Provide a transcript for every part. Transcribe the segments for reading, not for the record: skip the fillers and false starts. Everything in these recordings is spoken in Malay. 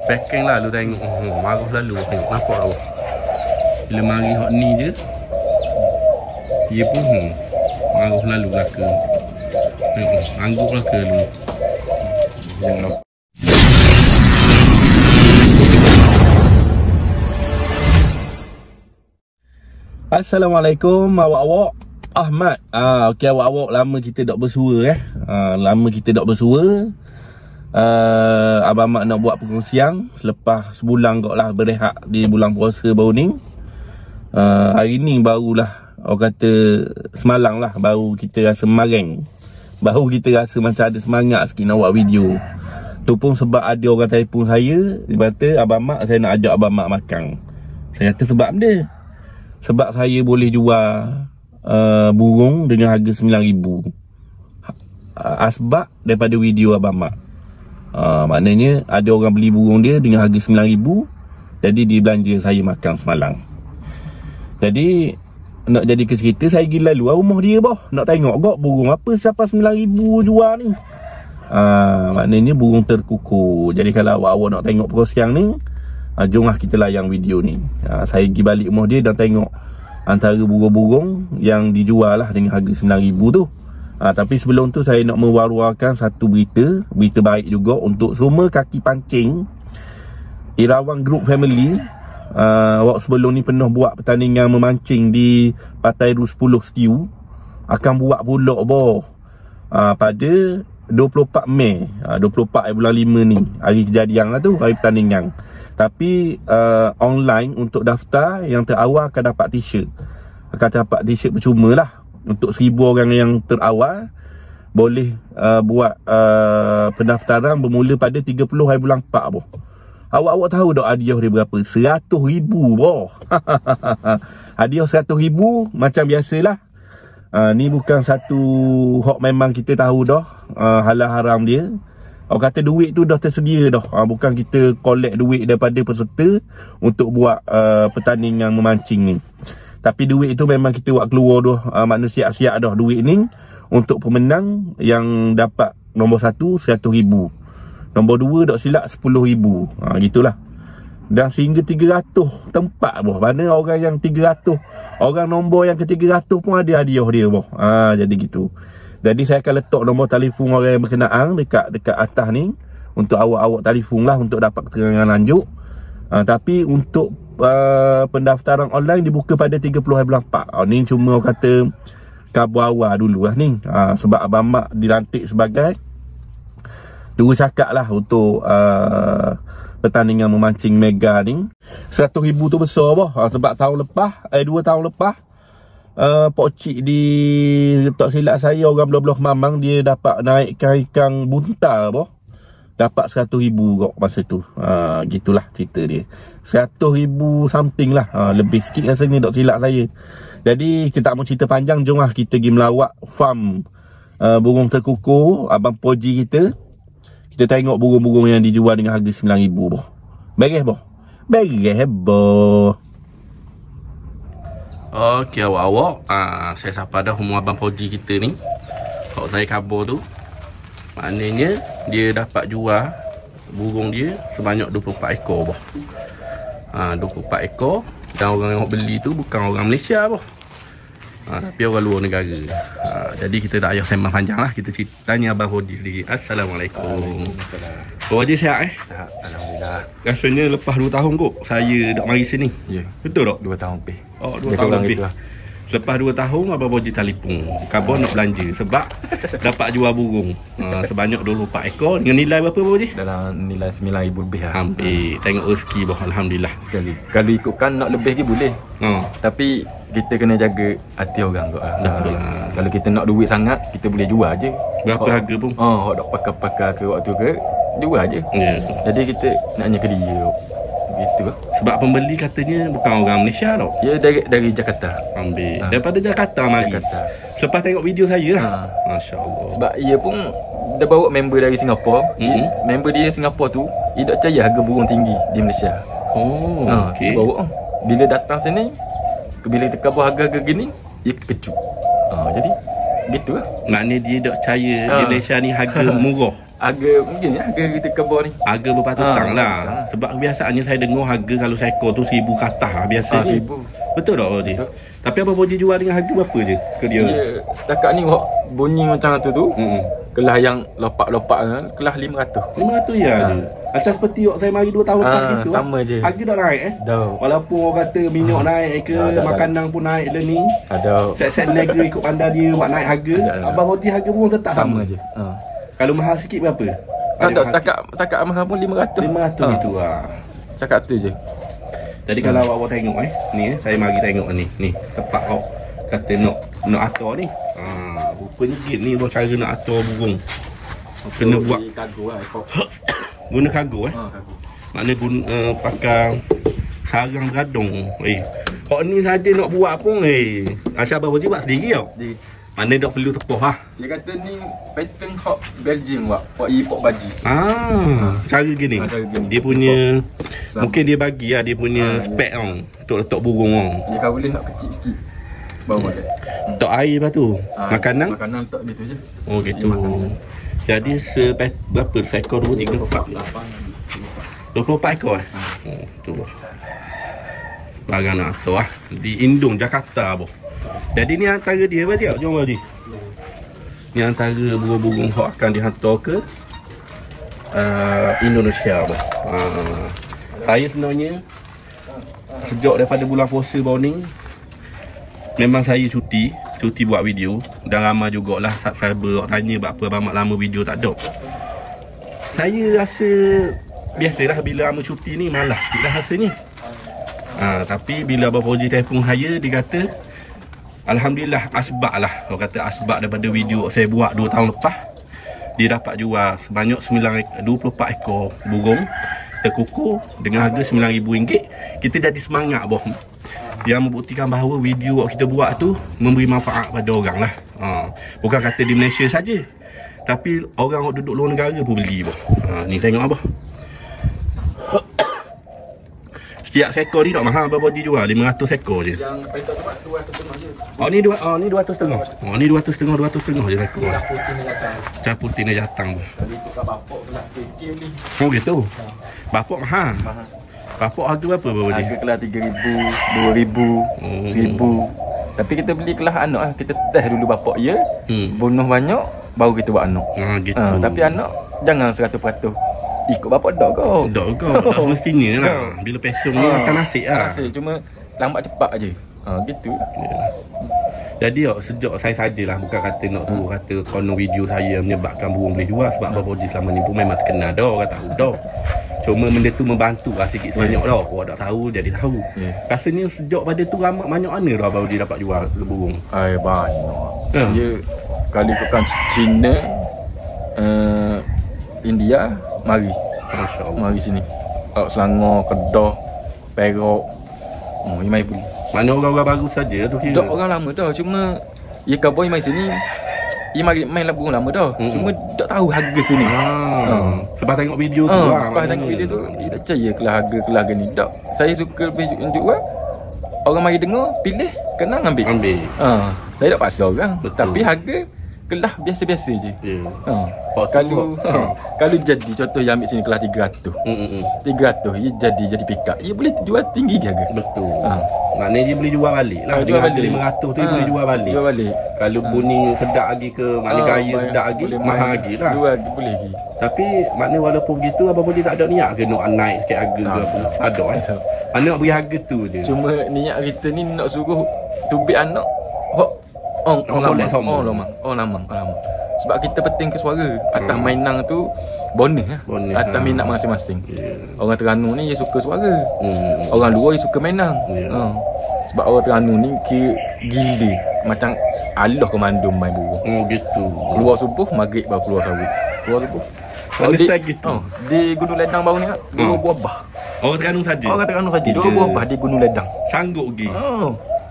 packing lah lu tengok. Marah selalu tengok nampak tu. Bila mari hot ni je dia pun marah selalu lah ke. Tengok angguk lah ke lu. Tengok. Assalamualaikum awak-awak. Ahmad. Okey awak-awak, lama kita tak bersua Abang Mak nak buat perkongsian selepas sebulan kot lah berehat di bulan puasa baru ni. Hari ni barulah orang kata semalam lah baru kita rasa mareng. Baru kita rasa macam ada semangat sikit nak buat video. Tu pun sebab ada orang telefon saya, dia kata Abang Mak, saya nak ajak Abang Mak makan. Saya kata sebab dia. Sebab saya boleh jual burung dengan harga RM9,000 asbab daripada video Abang Mak. Maknanya ada orang beli burung dia dengan harga RM9,000, jadi dia belanja saya makan semalam. Jadi nak jadi ke cerita, saya pergi lalu rumah dia boh, nak tengok kok burung apa siapa RM9,000 jual ni. Maknanya burung terkukur. Jadi kalau awak nak tengok perkongsian ni, jomlah kita layang video ni. Saya pergi balik rumah dia dan tengok antara burung-burung yang dijual lah dengan harga RM9,000 tu. Tapi sebelum tu saya nak mewar-warkan satu berita baik juga untuk semua kaki pancing Irawan Group Family. Waktu sebelum ni pernah buat pertandingan memancing di Pantai Ru 10 Setiu. Akan buat pula boh pada 24 Mei 24 bulan 5 ni, hari kejadian lah tu, hari pertandingan. Tapi online untuk daftar yang terawal akan dapat t-shirt. Akan dapat t-shirt percuma lah. Untuk 1,000 orang yang terawal boleh buat pendaftaran bermula pada 30 hari bulan 4 boh. Awak tahu tak hadiah dia berapa? RM100,000 boh. Hadiah RM100,000 macam biasalah. Ni bukan satu hak memang kita tahu dah halal haram dia. Orang kata duit tu dah tersedia dah. Bukan kita collect duit daripada peserta untuk buat pertandingan memancing ni. Tapi duit tu memang kita buat keluar dah. Maknanya siap-siap dah duit ni untuk pemenang yang dapat nombor 1 RM100,000. Nombor 2 tak silap RM10,000. Gitulah. Dan sehingga 300 tempat boh. Mana orang yang 300, orang nombor yang ke 300 pun ada hadiah dia boh. Jadi gitu. Jadi saya akan letak nombor telefon orang yang berkenaan dekat atas ni untuk awak-awak telefon lah untuk dapat keterangan lanjut. Tapi untuk pendaftaran online dibuka pada 30 hari bulan 4. Ni cuma orang kata khabar awal dulu lah ni. Sebab Abang Mak dilantik sebagai juru cakap lah untuk pertandingan memancing mega ni. RM100,000 tu besar boh. Sebab tahun lepas 2 tahun lepas Pok Cik di tak silap saya orang belah-belah Mamang, dia dapat naikkan ikan buntal boh. Dapat RM100,000 kok masa tu. Gitulah cerita dia. RM100,000 something lah. Lebih sikit rasanya tak silap saya. Jadi kita tak mau cerita panjang, jomlah kita pergi melawat farm burung terkukur Abang Poji kita. Kita tengok burung-burung yang dijual dengan harga RM9,000 boh. Beres boh. Beres boh. Okey awak-awak, saya sapa dah rumah Abang Poji kita ni. Kalau saya khabar tu, maknanya dia dapat jual burung dia sebanyak 24 ekor boh. 24 ekor. Dan orang yang beli tu bukan orang Malaysia boh. Tapi orang luar negara. Jadi kita tak payah sembang panjang lah. Kita tanya Abang Poji sendiri. Assalamualaikum. Waalaikumsalam. Abang Poji sihat Sihat, Alhamdulillah. Rasanya lepas 2 tahun kot saya dak mari sini. Ya. Betul tak? 2 tahun lebih. 2 tahun lebih. Lepas 2 tahun Abang Poji telefon khabar nak belanja sebab dapat jual burung sebanyak 24 ekor dengan nilai berapa Abang Poji? Dalam nilai RM9,000 lebih lah. Hampir. Tengok rezeki boh, alhamdulillah. Sekali. Kalau ikutkan nak lebih lagi boleh. Tapi kita kena jaga hati orang kot lah. Kalau kita nak duit sangat, kita boleh jual je. Berapa harga pun? Hok nak pakai-pakai ke waktu ke, jual je. Jadi kita naknya ke dia. Gitu. Sebab pembeli katanya bukan orang Malaysia tau. Ya dari Jakarta. Ambil. Daripada Jakarta mari. Selepas tengok video saya lah. Masya-Allah. Sebab ia pun dia bawa member dari Singapura. Member dia Singapura tu, dia tak percaya harga burung tinggi di Malaysia. Okey. Bawa bila datang sini, bila kita khabar harga gini, dia terkejut. Jadi gitu lah. Maknanya dia tak percaya di Malaysia ni harga murah. Harga mungkin ya, harga kita kebun ni. Harga berpatutan lah. Sebab kebiasaannya saya dengar harga kalau seekor tu 1,000 ke atas lah biasa. 1,000. Betul tak Abang Haji? Tapi Abang Haji jual dengan harga berapa je ke dia? Ya, setakat ni bunyi macam tu kelah yang lopak-lopak kelah 500. 500 ya. Macam seperti saya mari 2 tahun lepas gitu. Sama je. Harga dah naik Dah. Walaupun orang kata minyak naik ke, makanan pun naik dah ni. Ada. Set-set niaga ikut pandai dia buat naik harga. Abang Haji harga pun tetap sama je. Kalau mahal sikit berapa? Tak, setakat mahal pun 500. 500 gitu lah. Cakap tu je. Jadi kalau awak tengok ni saya mari tengok ni. Ni tempat awak kata nak atur ni. Rupanya ni cara nak atur burung. Kena buat kargo lah. Guna kargo Kargo. Maknanya guna pakai sarang beradung. Kok ni saja nak buat pun Asal Abang Haji buat sendiri tau. Sendiri. Mana tak perlu tepuh lah. Dia kata ni pattern hot Belgium buat ipok baji. Cara gini. Cara gini. Dia punya mungkin dia bagi lah dia punya spek tau untuk letak burung tau. Dia kalau boleh nak kecil sikit. Baru ada. Letak air lepas tu. Makanan letak gitu je. Oh gitu. Jadi berapa seekor 2 3 4 24 ekor tu. Barang nak atur lah. Di Indung Jakarta boh. Jadi ni antara dia apa dia? Jom Haji. Ni antara burung-burung yang akan dihantar ke Indonesia. Saya sebenarnya sejak daripada bulan puasa baru ni memang saya cuti buat video. Dan ramai jugalah subscriber tanya berapa lama video tak ada. Saya rasa biasalah bila lama cuti ni malas sikitlah rasanya. Tapi bila Abang Haji telefon saya, dia kata alhamdulillah asbab lah. Orang kata asbab daripada video saya buat 2 tahun lepas, dia dapat jual sebanyak 24 ekor burung terkukur dengan harga RM9,000. Kita jadi semangat boh. Yang membuktikan bahawa video kita buat tu memberi manfaat pada orang lah. Bukan kata di Malaysia saja, tapi orang duduk luar negara pun beli boh. Ni tengok apa. Setiap seekor ni tak mahal berapa dia jual? 500 ekor je. Yang petok tu 250 je. Ni 250. Ni 250 je ekor. Cah putih ni datang tu. Kalau ikut kat bapak kelas sikit ni. Oh gitu. Bapak mahal. Bapak harga berapa baru dia? Harga kelas 3,000, 2,000, 1,000. Tapi kita beli kelas anak lah. Kita test dulu bapak ya. Bunuh banyak baru kita buat anak. Gitu. Tapi anak jangan 100% ikut bapak dak kau. Tak semestinya lah. Bila passion ni akan nasib lah. Nasib cuma lambat cepat je. Gitu. Jadi sejak saya sajalah, bukan kata nak suruh kata konon video saya menyebabkan burung boleh jual. Sebab Abang Haji selama ni pun memang terkenal dah, orang tahu dah. Cuma benda tu membantu lah sikit sebanyak dah. Orang tak tahu jadi tahu. Rasanya sejak pada tu banyak mana dah Abang Haji dapat jual burung? Banyak. Dia kalau ikutkan Cina, India, mari. Masya Allah. Mari sini. Selangor, Kedah, Perak. Dia mai beli. Mana orang-orang baru saja tu kira? Tak orang lama dah. Cuma ia kaboi mai sini. Ia main lah burung lama dah. Cuma tak tahu harga sini. Sebab tengok video tu lah. Sebab tengok video tu, dia tak percaya kelah harga ni. Tak. Saya suka lebih jual. Orang mari dengar, pilih, kena ambil. Saya tak paksa orang. Tapi harga kelah biasa-biasa je. Kalau jadi contoh yang ambil sini kelas 300. 300 ia jadi pick up. Ia boleh jual tinggi ke harga? Betul. Maknanya dia boleh jual balik lah. Jual balik 500 tu dia boleh jual balik. Kalau bunyi sedap lagi ke, maknanya gaya sedap lagi, mahal lagi lah. Jual boleh lagi. Tapi maknanya walaupun gitu Abang Haji tak ada niat ke nak naik sikit harga ke apa? Ada Mana nak beri harga tu je. Cuma niat kita ni nak suruh tubik anak. Lama. Sebab kita penting ke suara. Atas mainang tu bonus lah. Atas minat masing-masing. Orang Terengganu ni dia suka suara. Orang luar dia suka mainang. Sebab orang Terengganu ni gila. Macam Allah komando main burung. Gitu. Keluar subuh, maghrib baru keluar sawit. Keluar subuh. Gitu. Di Gunung Ledang baru ni 2 buah bah. Orang Terengganu saja. 2 buah bah di Gunung Ledang. Sanggup pergi.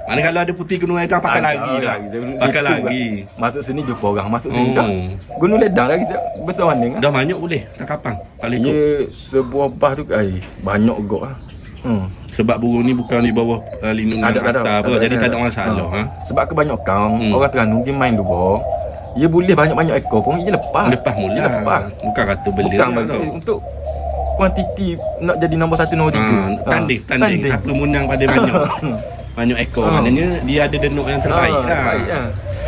Mana kalau ada putih Gunung Ledang pakai lagi dah. Pakai lagi. Masuk sini jumpa orang, masuk sini dah. Gunung Ledang lagi besar mana kan? Dah banyak boleh. Tak kapang. Paling sebuah bah tu banyak gok ah. Sebab burung ni bukan di bawah lindungan kata apa, jadi tak ada masalah. Sebab kebanyakan orang Terengganu dia main luar. Ia boleh banyak-banyak ekor pun ia lepas. Lepas mula. Ia lepas. Bukan kata beli Bukan bagi untuk kuantiti nak jadi nombor 1 nombor 3. Tanding. Apa menang pada banyak ekor. Maknanya dia ada denuk yang terbaik lah.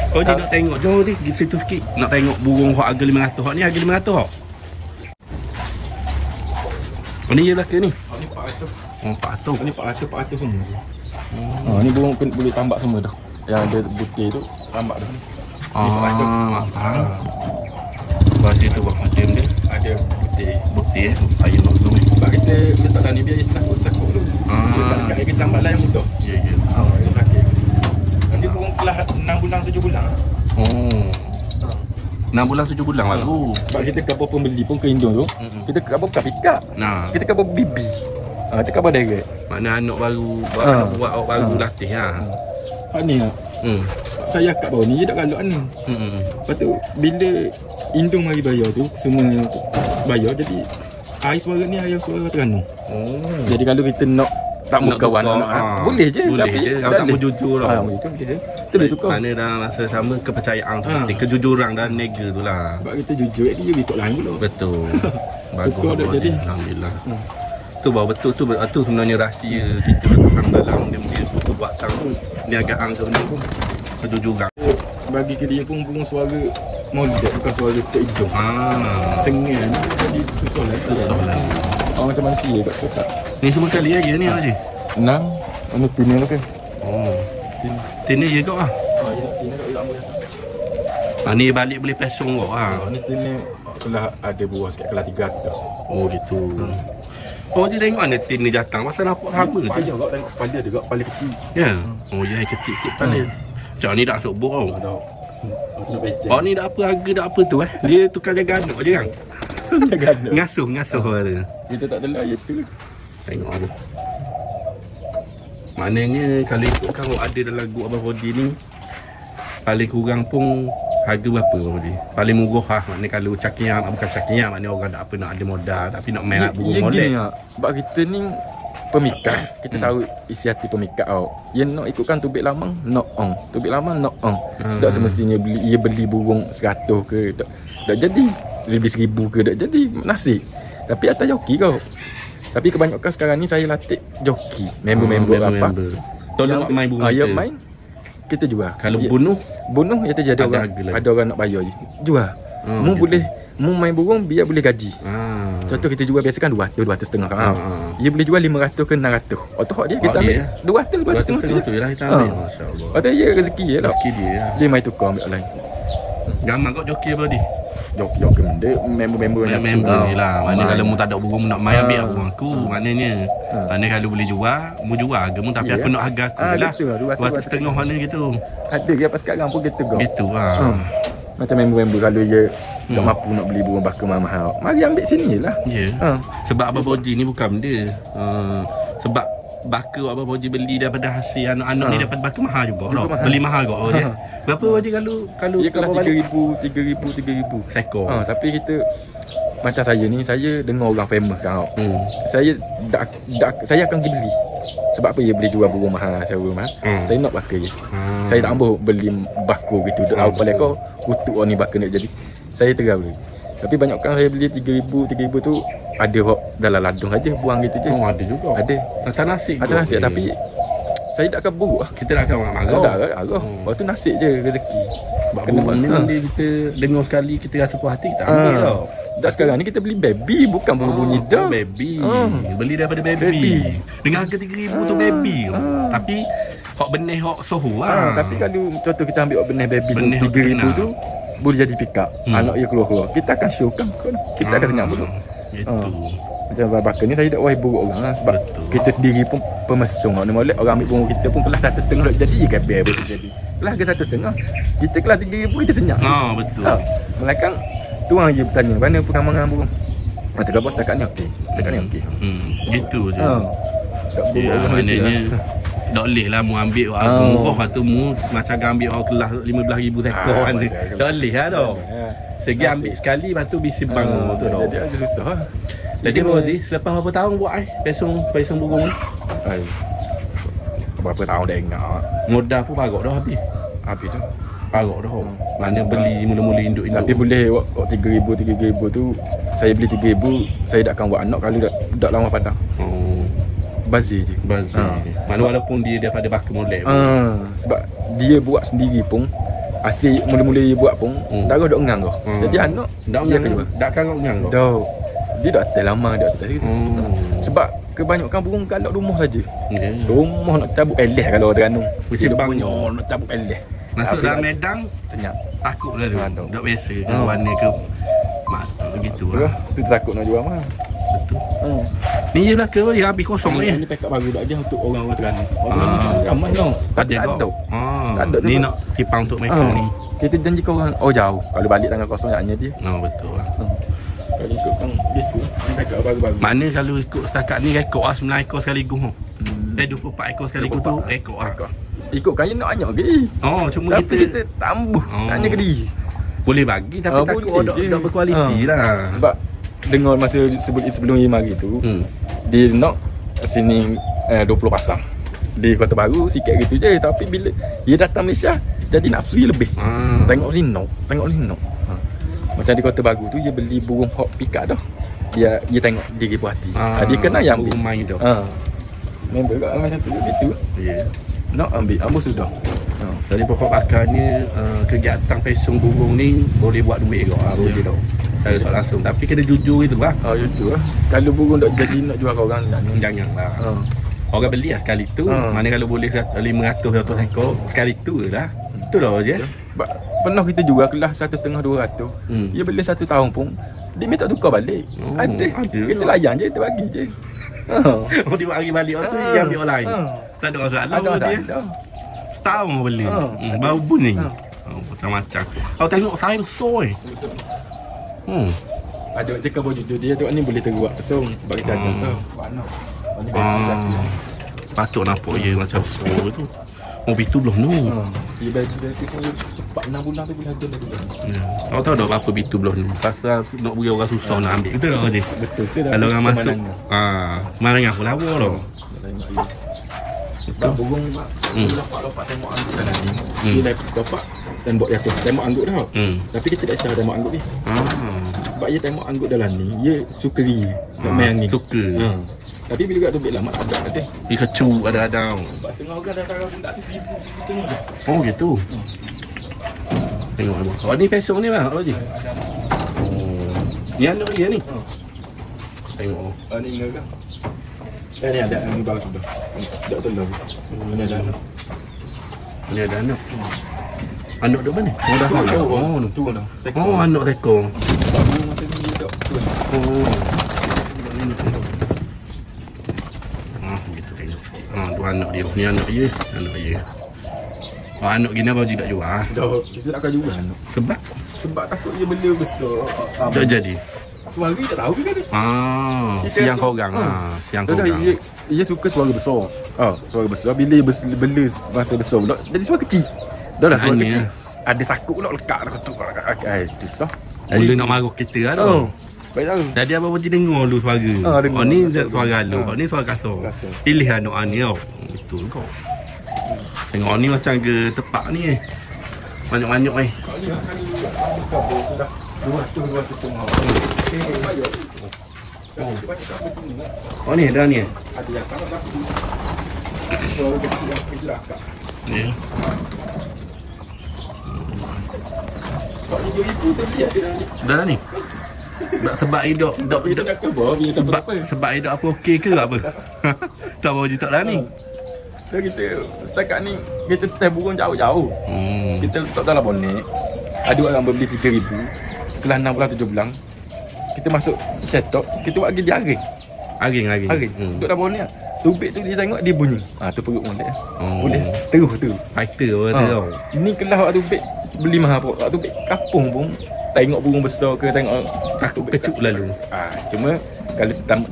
Kau je nak tengok jauh ni di situ sikit. Nak tengok burung hok harga 500. Hok ni harga 500 hok. Ni je lah ke ni? Ni 400. Oh 400. Ni 400 semua tu. Ni burung pun boleh tambak semua dah. Yang ada butir tu tambak dah. Ni 400. Baju tu buat macam dia. Ada butir. Ayam nak zoom. Sebab kita letak dah ni biar sakut dulu. Dekat kita tambak lah yang mudah. Ya. Dia sakit. Nanti burung kelas 6 bulan 7 bulan. 6 bulan 7 bulan baru. Sebab kita kapal pembeli pun ke Indo tu, kita kapal bukan pick-up. Kita kapal bibi. Kita kapal direct. Mana anak baru buat baru latih lah. Hak ni lah. Saya akak bawah ni, dia tak galak ni. Lepas tu, bila Indung mari bayar tu, semua bayar, jadi air suara ni air suara Terengganu. Jadi kalau kita nak tak mau kawan boleh je, boleh tapi je. Kalau tak mau jujur lah. Itu boleh tukar. Mana dah rasa sama kepercayaan tu penting. Kejujuran dan nega tu lah. Sebab kita jujur, dia ikut lain dulu. Betul. Bagus. Tukar dah jadi. Alhamdulillah. Tu baru betul tu sebenarnya rahsia kita bertahan dalam dia buat sang niagaan tu benda pun kejujuran. Bagi ke dia pun burung suara molek bukan suara tak hidung. Sengal ni jadi susah lah. Macam manusia kat kotak. Ni semua kali aja ni aja. 6 anu tin ni kan. Tin ni je kau ah. Tin kat lama. Ni balik boleh pesong kau Ni tin ni kelas ada buah sikit kelas 3 tu. Oh gitu. Oh je tengok mana tin ni datang pasal nampak sama je. Payah kau tengok kepala dia kepala kecil. Ya. Oh ya kecil sikit kepala. Macam ni dak sobok tau. Oh ni dak apa harga dak apa tu Dia tukar jaga anak je kan. Jaga anak. Ngasuh dia. Kita tak telah je tu. Tengok ni. Maknanya kalau ikutkan ada dalam gua Abang Rodi ni paling kurang pun harga berapa Rodi? Paling murah lah. Maknanya kalau cakiam bukan cakiam, maknanya orang tak apa nak ada modal tapi nak merah burung molek. Gini lah. Sebab kita ni pemikat, kita tahu isi hati pemikat tau. Yang nak ikutkan tubik lamang, knock on. Tubik lamang, knock on. Tak semestinya beli burung 100 ke. Tak jadi. Lebih 1000 ke tak jadi. Nasib. Tapi atas joki kau. Tapi kebanyakan sekarang ni saya latih joki. Member-member apa. Tolong main burung kita. Main. Kita jual. Kalau bunuh ya terjadi ada orang nak bayar je. Jual. Mu boleh mu main burung biar boleh gaji. Contoh kita jual biasa kan 200 250 kan. Dia boleh jual 500 ke 600. Otak dia kita ambil 200 betul lah kita ambil. Masya-Allah. Patut dia rezeki je lah. Rezeki dia. Dia main tukar ambil lain. Gamal kau joki apa dia? Joki dia member yang member ni lah. Maknanya kalau mu tak ada burung nak main ambil burung aku. Maknanya kalau boleh jual, mu jual harga mu tapi apa nak harga aku lah. 250 mana gitu. Ada dia pas sekarang pun kita go. Gitu lah. Macam member kalau dia tak mampu nak beli burung bakar mahal, mari ambil sini lah. Ya. Sebab Abang Boji ni bukan benda. Sebab bakar Abang Boji beli daripada hasil anak-anak ni dapat bakar mahal juga. Beli mahal kau je. Berapa Boji kalau dia kelas 3,000 sekor. Tapi kita macam saya ni, saya dengar orang famous kan. Saya saya akan pergi beli. Sebab apa dia boleh jual burung mahal, sewa mahal. Saya nak bakar je. Saya tak ambil beli bakar gitu. Tahu paling kau kutuk orang ni bakar nak jadi. Saya terang beli. Tapi banyak kan saya beli 3,000 tu ada dalam ladung aja buang gitu je. Ada juga. Ada. Atas nasi. Atas nasi tapi saya tak akan buruk lah. Kita tak akan orang marah. Tak marah. Waktu nasib je rezeki. Kena dia kita dengar sekali kita rasa puas hati kita ambil tau. Dah sekarang ni kita beli baby bukan bunyi dah. Baby. Beli daripada baby. Dengan harga 3,000 tu baby. Tapi hok benih hok sohu lah. Tapi kalau contoh kita ambil hok benih baby 3,000 tu boleh jadi pick up. Anak dia keluar. Kita akan show kan. Kita akan senyap dulu. Itu. Macam bakar ni saya tak wahai buruk orang lah. Sebab kita sendiri pun pemesung. Nak molek orang ambil burung kita pun kelas 1,5 jadi je kabel boleh jadi. Kelas ke 1,5. Kita kelas 3,000 kita senyap. Betul. Melakang tu orang je bertanya mana perkembangan burung. Kata bos setakat ni okey. Setakat ni okey. Gitu je. Maknanya tak boleh lah mu ambil harga murah tu mu macam ambil orang kelas 15,000 sekor kan. Tak boleh lah tu. Segi ambil sekali lepas tu bisi bangun tu dah. Jadi agak susah lah. Jadi Boji selepas berapa tahun buat pesong burung ni? Berapa tahun dah ingat. Modal pun parok dah habis. Habis tu. Parok dah. Mana beli mula-mula induk-induk. Tapi boleh waktu 3,000 tu saya beli 3,000, saya tak akan buat anak kalau dak lama padang. Bazir je. Mana walaupun dia daripada baka molek. Sebab dia buat sendiri pun asyik mula-mula dia buat pun darah dok ngang kau. Jadi anak dia akan dak kagak ngang kau. Dah. Dia dak atas lama dak atas. Sebab kebanyakan burung galak rumah saja. Rumah nak tabuk eleh kalau orang Terengganu. Mesti banyak nak tabuk eleh. Masuk dalam medang senyap. Takut lah tu. Dak biasa ke warna ke mata begitu lah. Tu takut nak jual mah. Betul. Ni je belaka dia habis kosong ni. Ni paket baru dak dia untuk orang Terengganu. Orang ramai tau. Ada kau. Ni nak sipang untuk mereka ni. Kita janji kau orang jauh. Kalau balik tangan kosong hanya dia. Betul lah. Kalau ikut kan gitu. Ni paket baru-baru. Mana kalau ikut setakat ni rekod lah 9 ekor sekaligus. 24 ekor sekaligus tu ekor lah. Ikut kaya nak banyak ke? Cuma kita tambah. Tanya ke dia. Boleh bagi tapi takut tak berkualiti lah. Sebab dengar masa sebelum dia mari tu, dia nak sini 20 pasang. Di Kota Baru sikit gitu je, tapi bila dia datang Malaysia jadi nafsu dia lebih. Tengok Lino. Macam di Kota Baru tu dia beli burung hawk pikat dah. Dia tengok diri puas hati. Dia kena yang ambil main dah. Member kat macam tu gitu. Ya. Nak ambil sudah. Dari pokok bakarnya kegiatan pesong burung ni boleh buat duit kau. Boleh tau. Saya tak langsung tapi kena jujur itu lah. Jujur lah. Kalau burung tak jadi nak jual kat orang janganlah. Orang beli lah sekali tu. Mana kalau boleh 500 ekor sekali tu lah. Itu lah je. Pernah kita jual kelas 150-200. Dia beli 1 tahun pun dia minta tukar balik. Ada. Kita layan je, kita bagi je. Dia bagi balik tu dia ambil orang lain. Tak ada masalah dia. Setahun beli. Baru buning. Macam-macam. Kau tengok saya soy. Ada cakap baju tu dia tengok ni boleh terbuat pesong sebab kita ada. Patut nampak dia macam soy tu. Bitu belum nu. Dia bagi cepat 6 bulan tu boleh ada lagi. Kau tahu tak apa bitu belum nu? Pasal nak bagi orang susah nak ambil. Betul tak Haji? Betul. Kalau orang masuk malang aku lawa tu. Sebab burung lopak tembok anggut dalam ni. Dia dah lopak tembok dia tu. Tembok anggut dah. Tapi kita tak isyarat tembok anggut ni. Sebab dia tembok anggut dalam ni, dia sukeri. Tak main angin. Suka. Tapi bila kat tubik lama ada kata. Dia kecu ada-ada. Sebab setengah orang dah taruh pun tak ada 1,000 je. Oh gitu. Tengok abang. Oh ni pesong ni bang, apa je? Ni anak dia ni. Tengok. Ni ingat kan? Ni ada yang baru sudah. Tak telur. Ni ada anak. Ni ada anak. Anak duk mana? Dah hal. Tu dah. Anak tekong. Baru masa ni tak. Gitu tengok. Tu anak dia. Ni anak dia. Anak gini apa tidak jual? Dah, kita tak akan jual anak. Sebab takut dia benda besar. Tak jadi. Suara tak tahu ke dia? Siang korang siang korang. Dia suka suara besar. Suara besar bila bela masa besar pula jadi suara kecil. Dah suara kecil. Ada sakut pula lekat dah ketuk. Itu sah. Mula nak marah kita lah tu. Baik tahu. Tadi abang pun dengar lu suara. Ni suara halus, ni suara kasar. Pilih anak ni tau. Betul kau. Tengok ni macam ke tepak ni banyak-banyak ni dah ni ada yang tak suara kecil yang kelakar ni dah ni sebab hidup sebab hidup apa okey ke apa tak apa je tak dah ni. Kita setakat ni kita test burung jauh-jauh. Kita letak dalam bonek. Ada orang beli 3,000. Kelas 6 bulan 7 bulan. Kita masuk cetok, kita buat lagi dia aring. Aring. Duduk dalam bonek. Tubik tu dia tengok dia bunyi. Tu perut molek. Boleh terus tu. Fighter apa tu. Ini kelas waktu tubik beli mahal pun. Waktu tubik kapung pun tengok burung besar ke tengok takut kecut lalu. Cuma kalau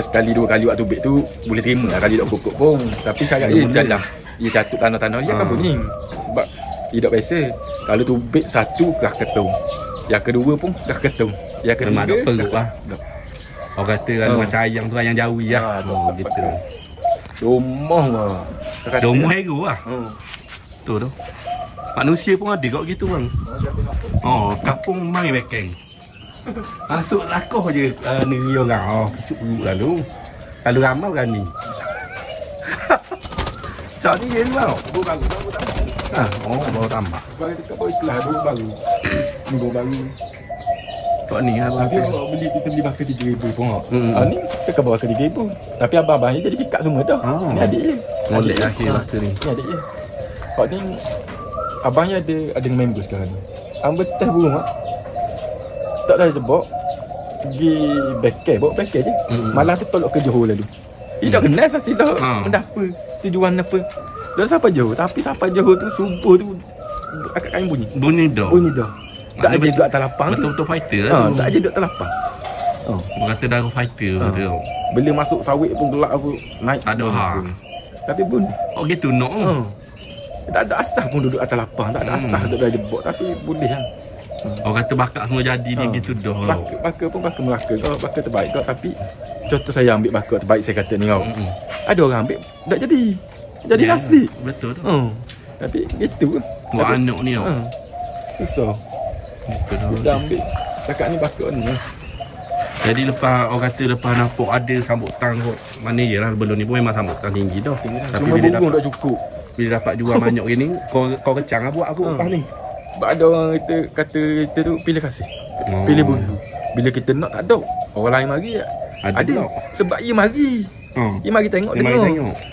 sekali 2 kali waktu tubik tu boleh terima lah kali tak pokok pun. Tapi syarat dia jadah. Dia catut tanah-tanah dia akan bunyi. Sebab dia tak biasa. Kalau tubik satu dah ketung. Yang kedua pun dah ketung. Yang ketiga dah perut lah. Orang kata kan macam ayam tu ayam jauh lah. Gitu. Domoh lah. Domoh hero lah. Tu. Manusia pun ada kok gitu bang. Oh, kampung mai bekeng. Masuk lakoh je negeri orang. Oh, kecuk buruk lalu. Kalau ramai berani. Cak ni je bang. Baru tambah. Oh, baru tambah. Baru dekat bawah ikhlas baru. Minggu baru. Tok ni abang. Tapi kalau kita beli bakar 3,000 pun. Ni dekat bawah bakar 3,000. Tapi abang-abang ni jadi pikat semua dah. Ni adik je. Molek akhir bakar ni. Ni adik je. Kau ni abangnya ada member sekarang ni. Ambil teh burung tak dah jebok. Pergi backyard, bawa backyard je. Malam tu tolak ke Johor lalu. Dia tak kenal sasi dah. Benda apa? Tujuan apa? Dah sampai Johor. Tapi sampai Johor tu subuh tu akak kain bunyi. Bunyi dah. Tak aja duduk atas lapang. Betul-betul fighter lah. Tak aja duduk atas lapang. Berkata darah fighter betul. Bila masuk sawit pun gelap aku naik. Tak ada. Tapi pun gitu nak. Tak ada asah pun duduk atas lapang. Tak ada asah duduk dah jebok. Tapi boleh lah. Orang kata bakar semua jadi dia gitu dah. Bakar pun bakar Melaka. Kalau bakar terbaik kau. Tapi contoh saya ambil bakar terbaik saya kata ni kau. Ada orang ambil tak jadi. Jadi nasi. Betul tu. Tapi gitu. Buat anak ni tau. Susah. Kita ambil cakap ni bakar ni. Jadi lepas orang kata lepas nampak ada sambutan kot. Mana je lah belum ni pun memang sambutan tinggi dah. Tapi bila burung tak cukup. Bila dapat jual banyak gini, kau kecang lah buat aku lepas ni. Sebab ada orang kata kita tu pilih kasih. Pilih bulu. Bila kita nak tak ada. Orang lain mari ada. Sebab dia mari. Dia mari tengok dengar.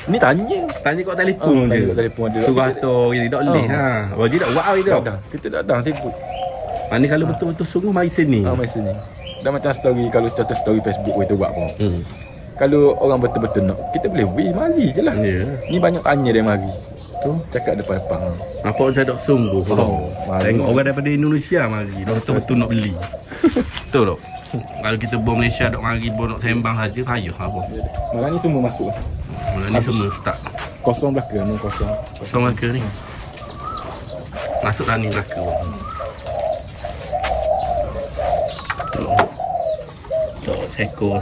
Ni tanya kat telefon je. Kat telefon ada. Suruh atur gini tak boleh ha. Wajib tak buat itu. Kita tak ada sibuk. Ni kalau betul-betul sungguh mari sini. Mari sini. Dah macam story kalau contoh story Facebook kita buat pun. Kalau orang betul-betul nak, kita boleh mari je lah. Ni banyak tanya dia mari. Tu cakap depan-depan. Apa orang tak sungguh. Tengok orang daripada Indonesia mari. Dah betul-betul nak beli. Betul tak? Kalau kita bawa Malaysia dok mari bawa nak sembang saja payah apa. Malam ni semua masuk lah. Malam ni semua start. Kosong belaka ni kosong. Kosong belaka ni. Masuk dah ni belaka. Seko. 2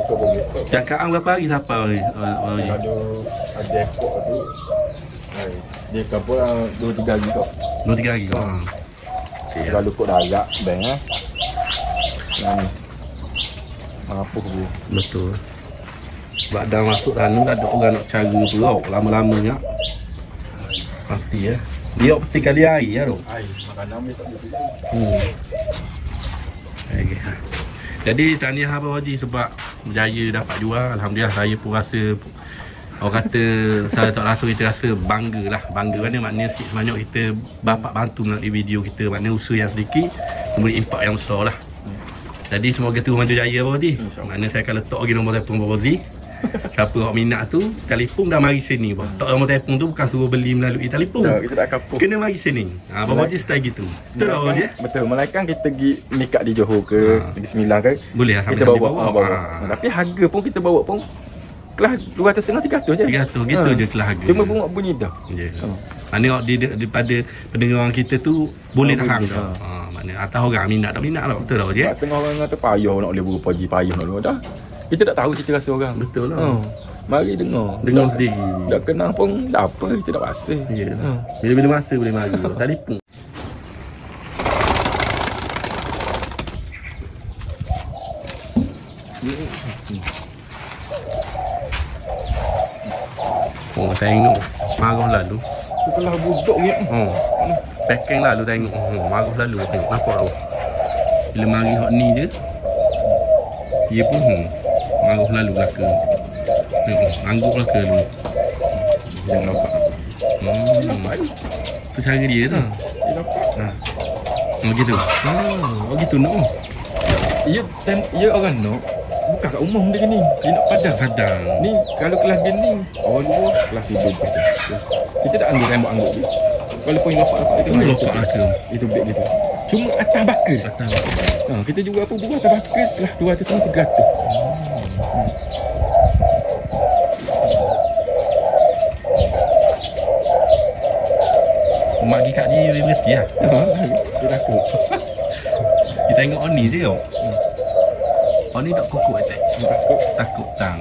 ekor boleh. Cakap berapa hari sampai? Ada ekor tu. Dia kapur 2-3 hari kau. 2-3 hari kau. Kalau kau dah agak bank Yang apa tu? Betul. Sebab dah masuk dalam tak ada orang nak cara pula lama-lamanya. Mati ya. Dia peti kali air ya tu. Air makanan dia tak boleh. Okay. Jadi tahniah Abang Haji sebab berjaya dapat jual. Alhamdulillah saya pun rasa orang kata saya tak rasa kita rasa bangga lah. Bangga maknanya sikit sebanyak kita bapak bantu melalui video kita. Maknanya usaha yang sedikit memberi impak yang besar lah. Jadi semoga tu maju jaya Abang Haji. Maknanya saya akan letak lagi nombor telefon Abang Haji. Siapa yang minat tu telefon dah mari sini bang. Tak nombor telefon tu bukan suruh beli melalui telefon. Kita tak kapur. Kena mari sini. Abang Haji style gitu. Betul tak Abang Haji? Betul. Melainkan kita pergi nikah di Johor ke, di Sembilan ke. Boleh lah kita bawa. Tapi harga pun kita bawa pun kelas 250 300 je. 300 gitu je kelas harga. Cuma bunyi dah. Ya. Maknanya daripada pendengaran kita tu boleh tahan. Maknanya atas orang minat tak minat lah. Betul tak Haji? Setengah orang kata payah nak boleh berapa pagi payah nak boleh dah. Kita tak tahu cerita rasa orang. Betul lah. Mari dengar sendiri. Tak kenal pun tak apa, kita tak rasa. Ya. Bila-bila masa boleh mari. Telefon. Oh, tengok. Marah lalu. Setelah budak ni. Packing lalu tengok. Marah lalu tengok. Nampak tu. Bila mari hot ni je. Dia pun marah lalu belaka. Angguk belaka lalu. Jangan nampak. Nampak tu cara dia tu. Dia nampak. Oh gitu. Oh gitu nak. Ya orang nak. Bukan kat umum dia ni. Dia nak padang. Ni kalau kelas gini orang luar kelas hidup kita. Kita tak ambil rambut angguk dia. Walaupun nampak itu belaka. Itu beg dia tu. Cuma atas bakar. Kita jual apa buah atas bakar kelas 200 sama 300. Mak pergi kat dia berhenti lah. Dia takut. Kita tengok Oni je tau. Oni tak kukuk attack. Takut tang.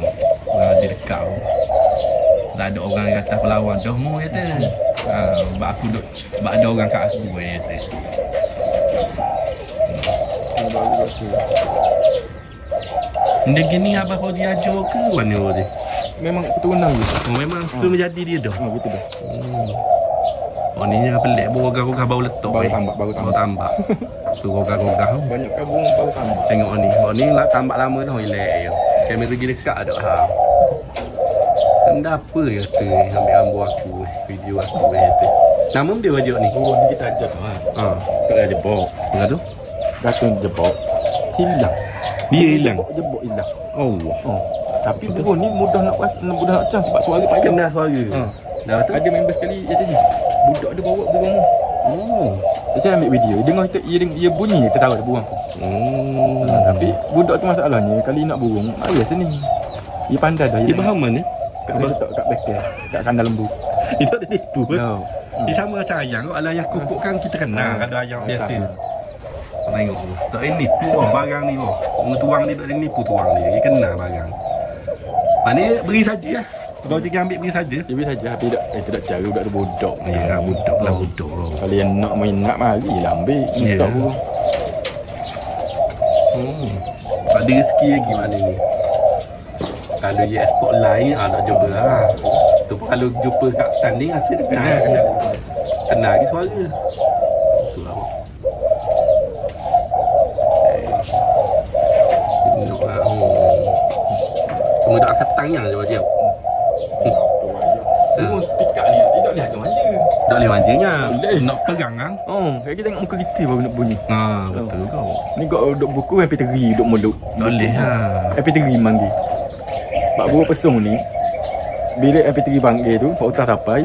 Dia dekat. Tak ada orang yang kata pelawan dah mu kata. Sebab aku duk, sebab ada orang kat aku tu. Dia gini abah kau dia ajar ke mana dia? Memang keturunan je. Memang sebelum jadi dia dah. Betul dah. Ni yang pelik rogah-rogah baru letak. Baru tambak. Tu rogah-rogah tu. Banyak kabung baru tambak. Tengok ni. Ni lah tambak lama dah elok je. Kamera pergi dekat dak ha. Anda apa ya tu ambil ambo aku video aku tu. Nama dia wajak ni. Oh, ni kita ajar tu ha. Tak ada jebok. Enggak tu? Datang jebok. Hilang. Dia hilang. Jebok hilang. Allah. Tapi burung ni mudah nak cang sebab suara payah. Kena suara. Dah betul. Ada member sekali dia tadi. Budak dia bawa burung tu. Saya ambil video. Dia bunyi kita tahu burung tu. Tapi budak tu masalahnya kali nak burung ayah sini. Dia pandai dah. Dia faham mana? Kat letak kat bengkel, kat kandang lembu. Itu ada tipu. Dia sama macam ayam. Kalau ayam kukuk kan kita kenal. Ada ayam biasa. Tengok tu. Tak ini tu barang ni. Orang tuang ni tak nipu tuang dia. Dia kenal barang. Mana beri saja lah. Kalau dia ambil beri saja. Dia beri saja. Tapi tidak cara budak tu bodoh. Ya, budak lah bodoh. Kalau yang nak main nak mari lah ambil. Tak pun. Ada rezeki lagi mana ni. Kalau dia ekspor lain tak jumpa lah. Tu pun kalau jumpa kat tanding hasil dia kenal lagi suara. Tu lah. Tengok lah. Semua dah katangnya dia wajib. Tikak ni dia tak boleh agak manja. Tak boleh manjanya. Nak pegang kan? Kita tengok muka kita baru nak bunyi. Betul kau. Ni kau duduk buku MP3 duduk meluk. Tak boleh lah. MP3 manggil. Mak burung pesung ni bila MP3 panggil tu Pak Utang sampai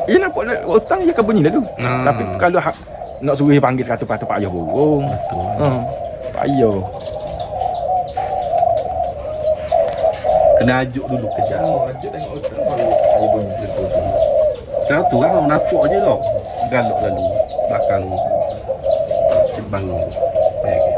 ia nampak nak Utang dia akan bunyi dulu. Tapi kalau nak suruh dia panggil 100% payah burung. Betul. Payah. Kena ajuk dulu kejap. Ajuk tengok Utang baru bunyi betul. Macam tu kan orang nampak je tau. Galak lalu belakang sebang tu. Okay.